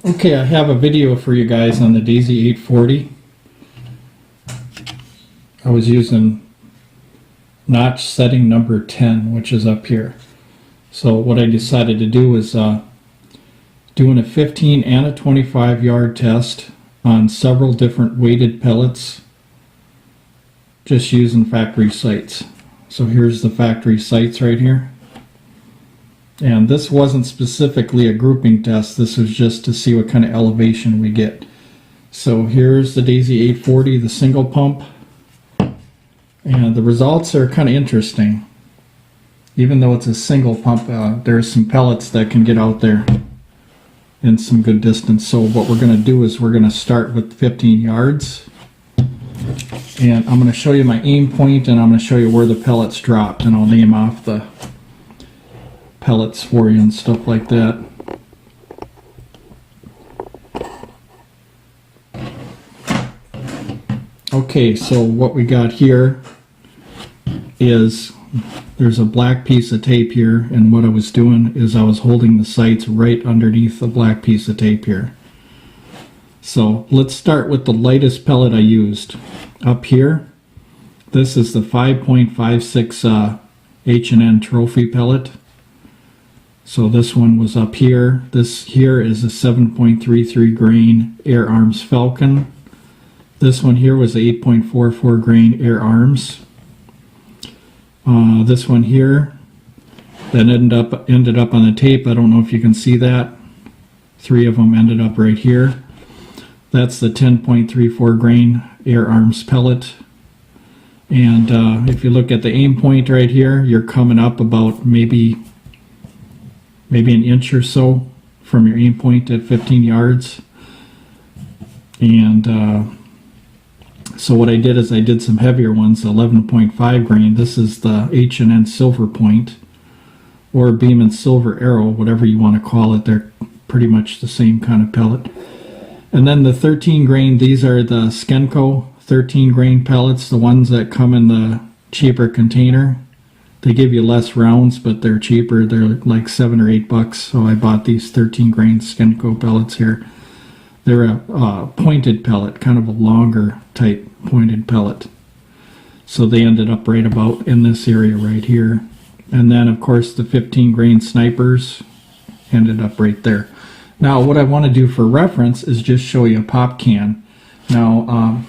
Okay, I have a video for you guys on the Daisy 840. I was using notch setting number 10, which is up here. So what I decided to do is doing a 15 and a 25 yard test on several different weighted pellets, just using factory sights. So here's the factory sights right here. And this wasn't specifically a grouping test, this was just to see what kind of elevation we get. So here's the Daisy 840, the single pump. And the results are kind of interesting. Even though it's a single pump, there's some pellets that can get out there in some good distance. So what we're going to do is we're going to start with 15 yards. And I'm going to show you my aim point, and I'm going to show you where the pellets dropped, and I'll name off the pellets for you and stuff like that. Okay, so what we got here is there's a black piece of tape here, and what I was doing is I was holding the sights right underneath the black piece of tape here. So let's start with the lightest pellet I used. Up here, this is the 5.56 H&N trophy pellet. So this one was up here. This here is a 7.33 grain Air Arms Falcon. This one here was a 8.44 grain Air Arms. This one here that ended up on the tape. I don't know if you can see that. 3 of them ended up right here. That's the 10.34 grain Air Arms pellet. And if you look at the aim point right here, you're coming up about maybe an inch or so from your aim point at 15 yards. And so what I did is I did some heavier ones, 11.5 grain. This is the H&N Silver Point, or Beam & Silver Arrow, whatever you want to call it. They're pretty much the same kind of pellet. And then the 13 grain, these are the Skenco 13 grain pellets, the ones that come in the cheaper container. They give you less rounds, but they're cheaper. They're like $7 or $8. So I bought these 13 grain Skenco pellets here. They're a pointed pellet, kind of a longer type pointed pellet. So they ended up right about in this area right here. And then of course the 15 grain snipers ended up right there. Now what I want to do for reference is just show you a Popcan. Now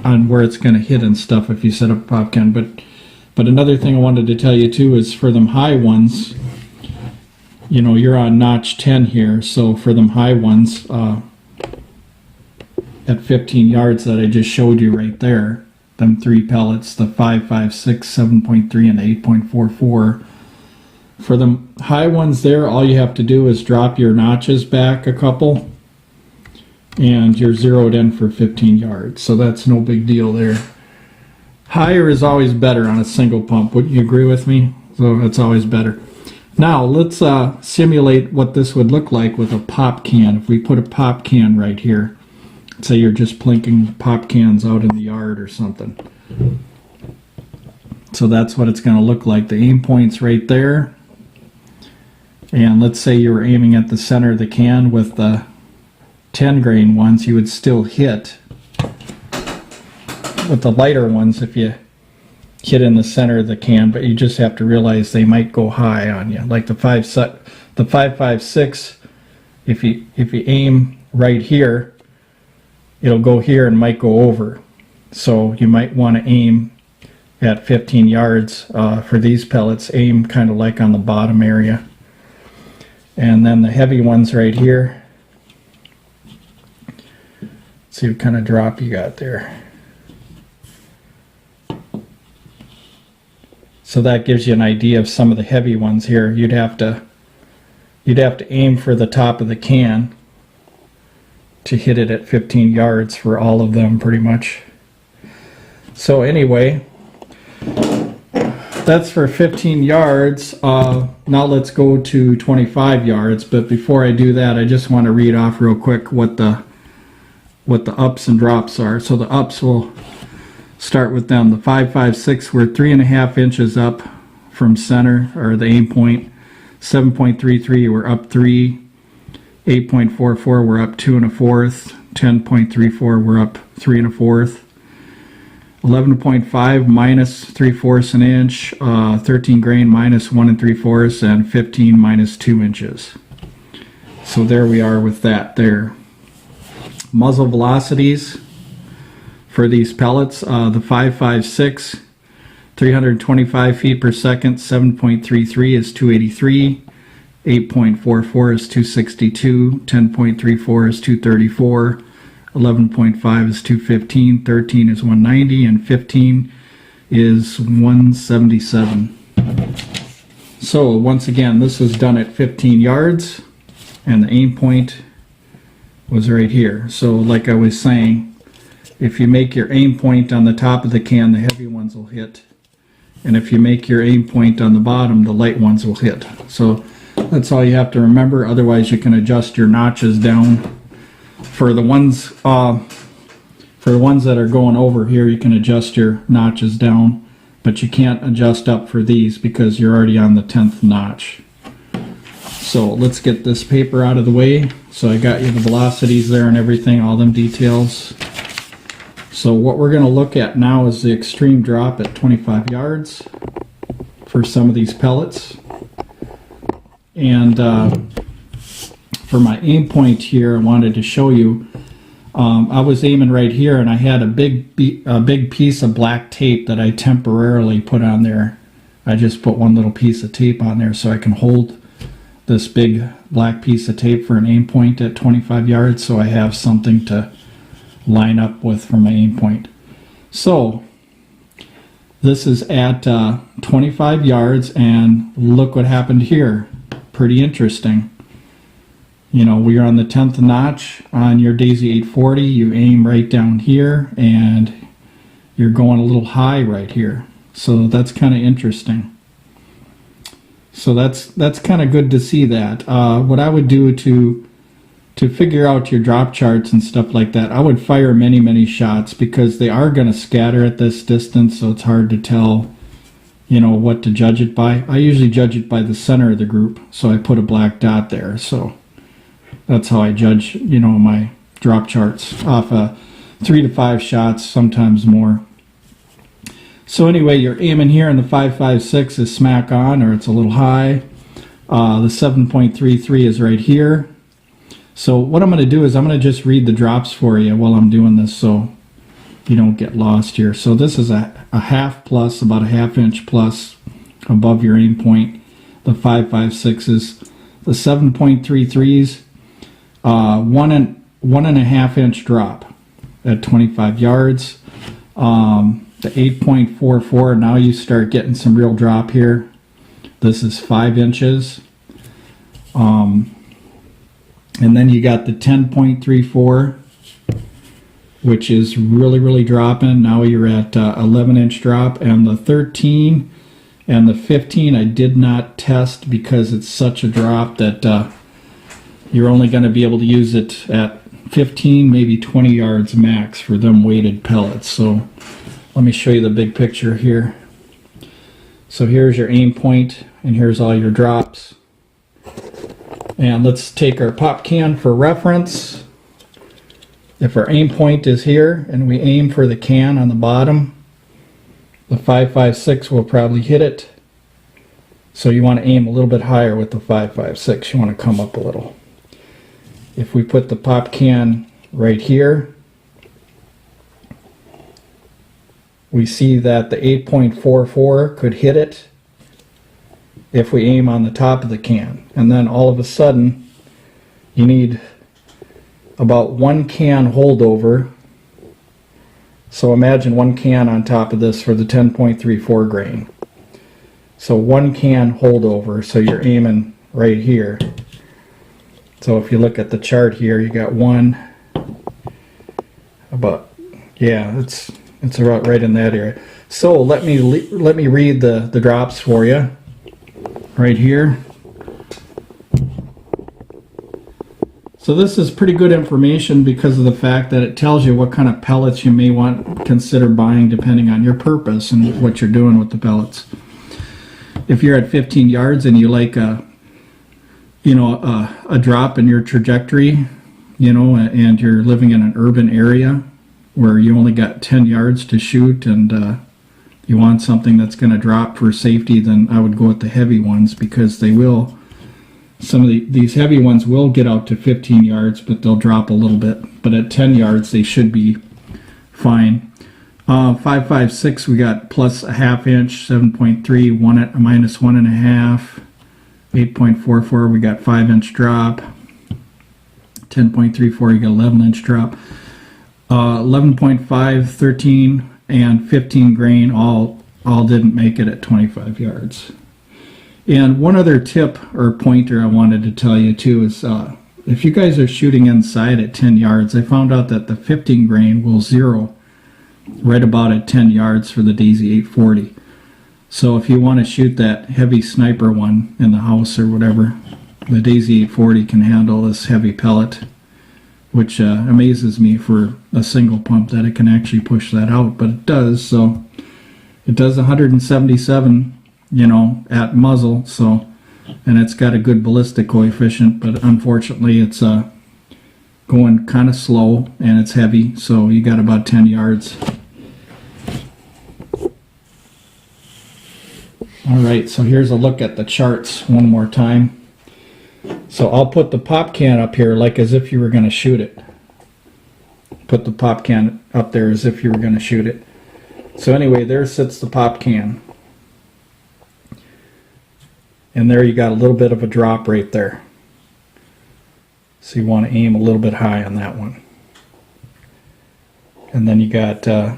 on where it's going to hit and stuff if you set up a Popcan. But another thing I wanted to tell you too is for them high ones, you know, you're on notch 10 here. So for them high ones, at 15 yards that I just showed you right there, them 3 pellets, the 5.56, 7.3, and the 8.44. For the high ones there, all you have to do is drop your notches back a couple, and you're zeroed in for 15 yards. So that's no big deal there. Higher is always better on a single pump. Wouldn't you agree with me? So it's always better. Now let's simulate what this would look like with a Popcan. If we put a Popcan right here, say you're just plinking pop cans out in the yard or something. So that's what it's going to look like. The aim point's right there. And let's say you were aiming at the center of the can with the 10 grain ones, you would still hit. With the lighter ones, if you hit in the center of the can, but you just have to realize they might go high on you. Like the 5.56, if you aim right here, it'll go here and might go over. So you might want to aim at 15 yards for these pellets. Aim kind of like on the bottom area. And then the heavy ones right here. See what kind of drop you got there. So that gives you an idea of some of the heavy ones here. You'd have to aim for the top of the can to hit it at 15 yards for all of them pretty much. So anyway, that's for 15 yards. Now let's go to 25 yards, but before I do that, I just want to read off real quick what the ups and drops are. So the ups, will start with them. The 5.56, we're 3.5 inches up from center, or the aim point. 7.33, we're up 3. 8.44 we're up 2 1/4, 10.34 we're up 3 1/4, 11.5 minus 3/4 an inch, 13 grain minus 1 3/4, and 15 minus 2 inches. So there we are with that there. Muzzle velocities for these pellets, the 5.56, 325 feet per second, 7.33 is 283, 8.44 is 262, 10.34 is 234, 11.5 is 215, 13 is 190, and 15 is 177. So once again, this was done at 15 yards, and the aim point was right here. So like I was saying, if you make your aim point on the top of the can, the heavy ones will hit. And if you make your aim point on the bottom, the light ones will hit. So that's all you have to remember. Otherwise, you can adjust your notches down. For the ones that are going over here, you can adjust your notches down, but you can't adjust up for these because you're already on the 10th notch. So let's get this paper out of the way. So I got you the velocities there and everything, all them details. So what we're going to look at now is the extreme drop at 25 yards for some of these pellets. And for my aim point here, I wanted to show you, I was aiming right here, and I had a big piece of black tape that I temporarily put on there. I just put one little piece of tape on there so I can hold this big black piece of tape for an aim point at 25 yards, so I have something to line up with for my aim point. So this is at 25 yards, and look what happened here. Pretty interesting. You know, we're on the 10th notch on your Daisy 840. You aim right down here, and you're going a little high right here. So that's kind of interesting. So that's kind of good to see that. What I would do to figure out your drop charts and stuff like that, I would fire many shots, because they are going to scatter at this distance, so it's hard to tell, you know, what to judge it by. I usually judge it by the center of the group, so I put a black dot there. So that's how I judge, you know, my drop charts, off 3 to 5 shots, sometimes more. So anyway, you're aiming here, and the 5.56 is smack on, or it's a little high. The 7.33 is right here. So what I'm going to do is I'm going to just read the drops for you while I'm doing this, so you don't get lost here. So this is a half plus, about a ½ inch plus above your aim point. The 5.56s, the 7.33s, 1.5 inch drop at 25 yards. The 8.44, now you start getting some real drop here. This is 5 inches. And then you got the 10.34, which is really dropping. Now you're at 11 inch drop, and the 13 and the 15 I did not test because it's such a drop that you're only going to be able to use it at 15, maybe 20 yards max for them weighted pellets. So let me show you the big picture here. So here's your aim point, and here's all your drops. And let's take our Popcan for reference. If our aim point is here and we aim for the can on the bottom, the 5.56 will probably hit it. So you want to aim a little bit higher with the 5.56. You want to come up a little. If we put the Popcan right here, we see that the 8.44 could hit it if we aim on the top of the can. And then all of a sudden, you need about 1 can holdover. So imagine 1 can on top of this for the 10.34 grain. So 1 can holdover, so you're aiming right here. So if you look at the chart here, you got 1, about, yeah, it's about right in that area. So let me read the drops for you right here. So this is pretty good information because of the fact that it tells you what kind of pellets you may want to consider buying depending on your purpose and what you're doing with the pellets. If you're at 15 yards and you like a you know, a drop in your trajectory, you know, and you're living in an urban area where you only got 10 yards to shoot, and you want something that's going to drop for safety, then I would go with the heavy ones, because they will, some of these heavy ones will get out to 15 yards, but they'll drop a little bit. But at 10 yards, they should be fine. 5.56, we got plus a ½ inch, 7.3, minus 1.5, 8.44, we got 5-inch drop, 10.34, you got 11-inch drop, 11.5, 13, and 15 grain all didn't make it at 25 yards. And one other tip or pointer I wanted to tell you too is if you guys are shooting inside at 10 yards, I found out that the 15 grain will zero right about at 10 yards for the Daisy 840. So if you want to shoot that heavy sniper one in the house or whatever, the Daisy 840 can handle this heavy pellet, which amazes me for a single pump that it can actually push that out, but it does. So it does 177, you know, at muzzle, so, and it's got a good ballistic coefficient, but unfortunately it's going kind of slow and it's heavy, so you got about 10 yards. Alright, so here's a look at the charts one more time. So I'll put the Popcan up here like as if you were going to shoot it. Put the Popcan up there as if you were going to shoot it. So anyway, there sits the Popcan. And there you got a little bit of a drop right there. So you want to aim a little bit high on that one. And then you got the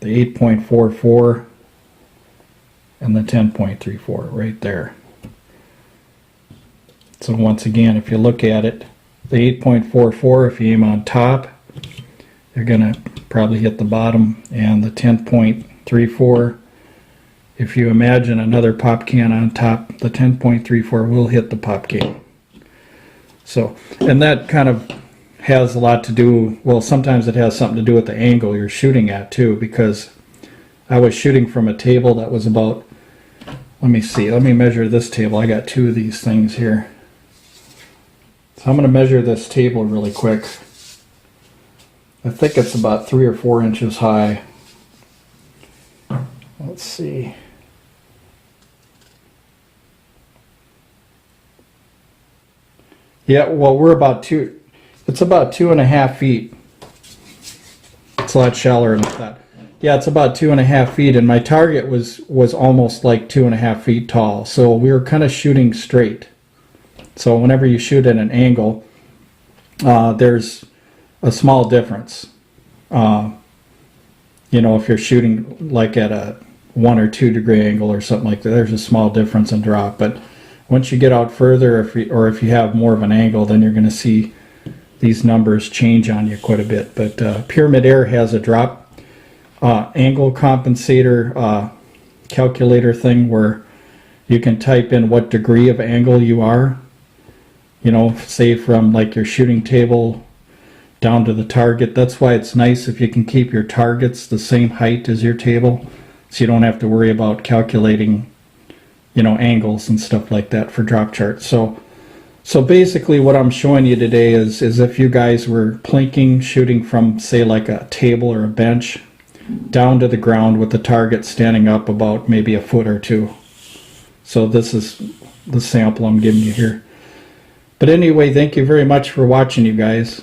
8.44 and the 10.34 right there. So once again, if you look at it, the 8.44, if you aim on top, you're going to probably hit the bottom, and the 10.34, if you imagine another Popcan on top, the 10.34 will hit the Popcan. So, and that kind of has a lot to do, well, sometimes it has something to do with the angle you're shooting at too, because I was shooting from a table that was about, let me see, let me measure this table. I got two of these things here. So I'm going to measure this table really quick. I think it's about 3 or 4 inches high. Let's see. Yeah, well, we're about it's about 2.5 feet. It's a lot shallower than that. Yeah, it's about 2.5 feet, and my target was almost like 2.5 feet tall. So we were kind of shooting straight. So whenever you shoot at an angle, there's a small difference. You know, if you're shooting like at a 1 or 2 degree angle or something like that, there's a small difference in drop. But once you get out further, if you have more of an angle, then you're going to see these numbers change on you quite a bit. But Pyramid Air has a drop angle compensator calculator thing where you can type in what degree of angle you are. You know, say from like your shooting table down to the target. That's why it's nice if you can keep your targets the same height as your table, so you don't have to worry about calculating, you know, angles and stuff like that for drop charts. So basically what I'm showing you today is if you guys were plinking, shooting from, say, like a table or a bench down to the ground with the target standing up about maybe a foot or two. So this is the sample I'm giving you here. But anyway, thank you very much for watching, you guys.